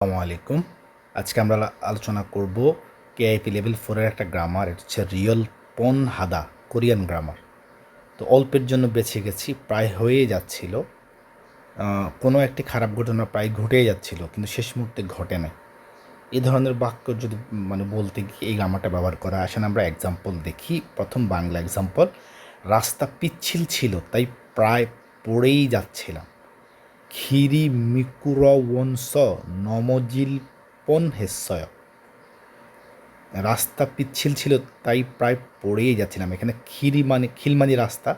আসসালামু আলাইকুম। আজকে আমরা আলোচনা করব কেআইপি লেভেল 4 এর একটা গ্রামার। এটা হচ্ছে রিয়েল পন হাদা, কোরিয়ান গ্রামার। তো অল্পের জন্য বেছে গেছি, প্রায় হয়েই যাচ্ছিল। কোনো একটি খারাপ ঘটনা প্রায় ঘটেই যাচ্ছিল, কিন্তু শেষ মুহূর্তে ঘটে নাই। এই ধরনের বাক্য যদি বলতে গিয়ে এই গ্রামারটা ব্যবহার করা। আসেন আমরা এক্সাম্পল দেখি। প্রথম বাংলা এক্সাম্পল, রাস্তা পিচ্ছিল ছিল তাই প্রায় পড়েই যাচ্ছিলাম। খিরি মিকুরওয়নস নমজিল পনহেসয়। রাস্তা পিচ্ছিল ছিল তাই প্রায় পড়েই যাচ্ছিলাম। এখানে খিরি মানে খিলমানি রাস্তা,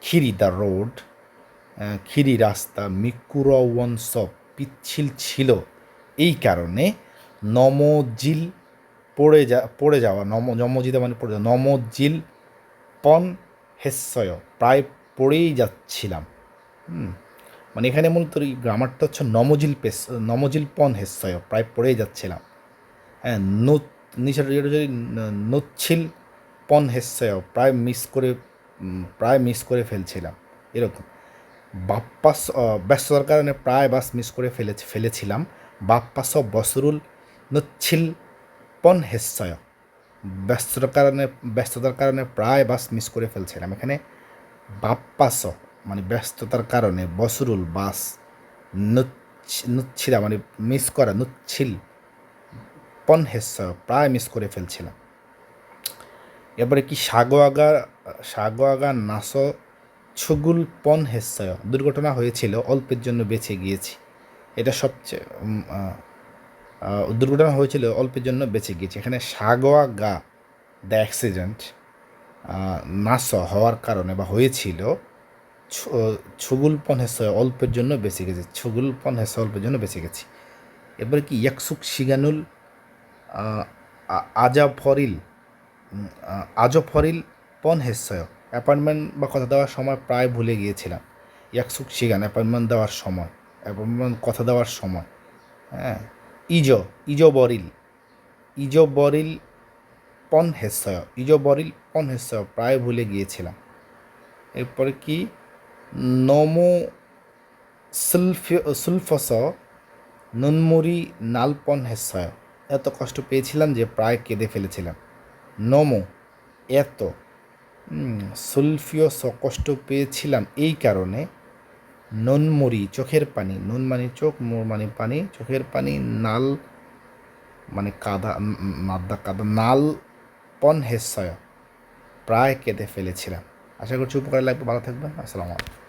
খিরি দ্য রোড, খিরি রাস্তা, মিকুরওয়নস পিচ্ছিল ছিল এই কারণে, নমজিল পড়ে যাওয়া, নমজিদা মানে পড়ে যাওয়া, নমজিল পন হেসয় প্রায় পড়েই যাচ্ছিলাম। মানে এখানে মূলত এই গ্রামারটা হচ্ছে নমজিল পন হেসয় প্রায় পড়েই যাচ্ছিলাম। হ্যাঁ, নিচের এটা যদি নচ্ছিল পন হেসয় প্রায় মিস করে ফেলছিলাম, এরকম। বাপ্পাস ব্যস্ততার কারণে প্রায় বাস মিস করে ফেলেছিলাম। বাপ্পাস বসরুল নচ্ছিল পন হেসয়, ব্যস্ততার কারণে প্রায় বাস মিস করে ফেলছিলাম। এখানে বাপ্পাস মানে ব্যস্ততার কারণে, বসরুল বাস, নুচ্ছিলা মানে মিস করা, নুচ্ছিল পন হেসয় প্রায় মিস করে ফেলছিলাম। এরপরে কি সাগোয়াগা নাস ছুগুল পন হেসয়, দুর্ঘটনা হয়েছিল অল্পের জন্য বেঁচে গিয়েছি। এটা সবচেয়ে দুর্ঘটনা হয়েছিল অল্পের জন্য বেঁচে গিয়েছি। এখানে সাগোয়াগা দ্য অ্যাক্সিডেন্ট, নাস হওয়ার কারণে বা হয়েছিল, ছুগুলপন হেসয় অল্পের জন্য বেঁচে গেছি। ছুগুলপন হেসয় অল্পের জন্য বেঁচে গেছি। এরপরে কি ইয়াকসুক শিগানুল আজাফরিল আজফরিল পন হেসয়, অ্যাপয়েন্টমেন্ট বা কথা দেওয়ার সময় প্রায় ভুলে গিয়েছিলাম। ইয়াকসুক শিগান অ্যাপয়েন্টমেন্ট কথা দেওয়ার সময়। হ্যাঁ, ইজো বরিল পন হেসয় প্রায় ভুলে গিয়েছিলাম। এরপরে কি নমো সুলফস নুনমুরি নালপন হেসয়, এত কষ্ট পেয়েছিলাম যে প্রায় কেঁদে ফেলেছিলাম। নমো এত, সুলফিয়স কষ্ট পেয়েছিলাম এই কারণে, নুনমুরি চোখের পানি, নুন মানে চোখ, মোর মানে পানি, চোখের পানি, নাল মানে কাদা, নাল পন হেসয় প্রায় কেঁদে ফেলেছিলাম। আশা করছি উপকার লাগবে। ভালো থাকবেন। আসসালামু আলাইকুম।